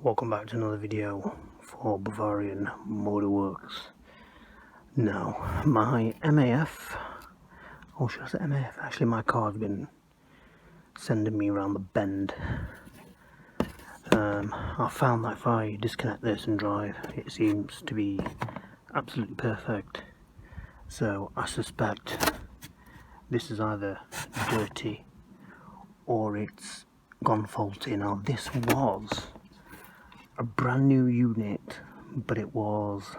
Welcome back to another video for Bavarian Motorworks. Now, my MAF, or should I say MAF? Actually, my car's been sending me around the bend. I found that if I disconnect this and drive, it seems to be absolutely perfect. So I suspect this is either dirty or it's gone faulty. Now, this was a brand new unit, but it was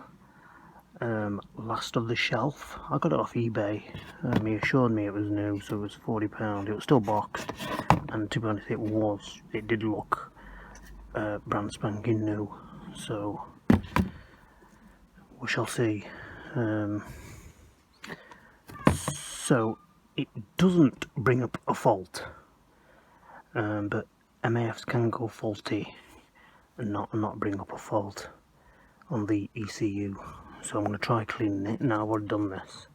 last of the shelf. I got it off eBay. He assured me it was new, so it was £40. It was still boxed, and to be honest, it did look brand spanking new. So we shall see. So it doesn't bring up a fault, but MAFs can go faulty and not bring up a fault on the ECU. So I'm going to try cleaning it. Now I've already done this.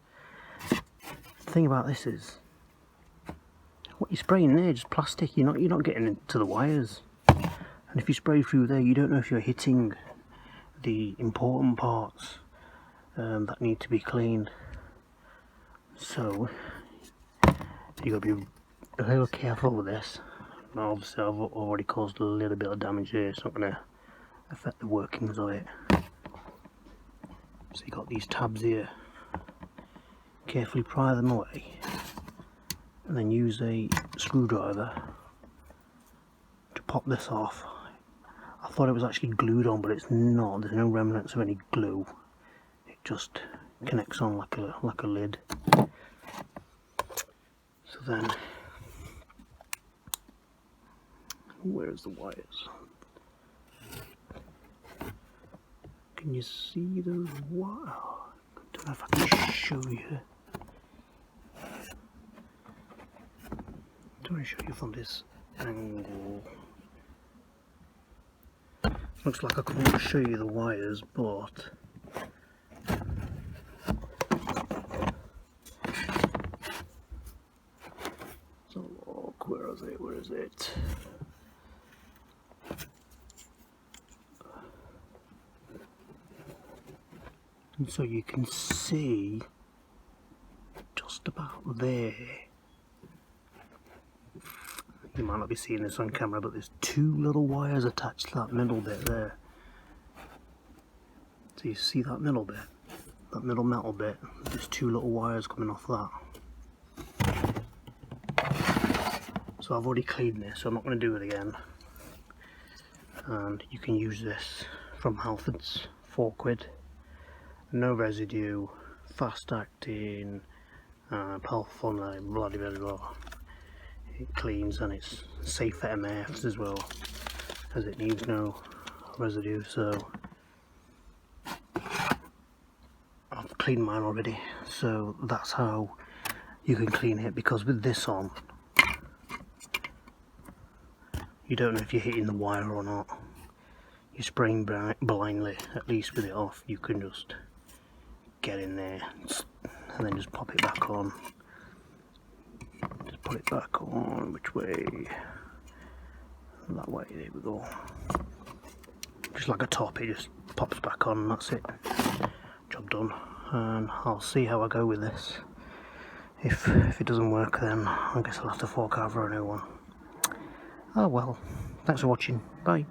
The thing about this is, what you're spraying there is just plastic. You're not getting into the wires, and if you spray through there, you don't know if you're hitting the important parts that need to be cleaned. So you got to be a little careful with this. Now, obviously I've already caused a little bit of damage here. It's not going to affect the workings of it. So you got these tabs here. Carefully pry them away, and then use a screwdriver to pop this off. I thought it was actually glued on, but it's not. There's no remnants of any glue. It just connects on like a lid. So then, where's the wires? Can you see those wires? I don't know if I can show you. Don't want to show you from this angle. Looks like I couldn't show you the wires, but so look, where is it? Where is it? And so you can see just about there. You might not be seeing this on camera, but there's two little wires attached to that middle bit there. So you see that middle bit? That middle metal bit? There's two little wires coming off that. So I've already cleaned this, so I'm not going to do it again. And you can use this from Halfords, £4. No residue, fast acting, powerful, blah blah blah. It cleans, and it's safe for MAFs as well, as it needs no residue. So I've cleaned mine already, so that's how you can clean it, because with this on, you don't know if you're hitting the wire or not. You're spraying blindly. At least with it off, you can just get in there and then just pop it back on. Just put it back on. Which way? That way. There we go. Just like a top, it just pops back on, and that's it. Job done. And I'll see how I go with this. If it doesn't work, then I guess I'll have to fork out for a new one. Oh well. Thanks for watching. Bye.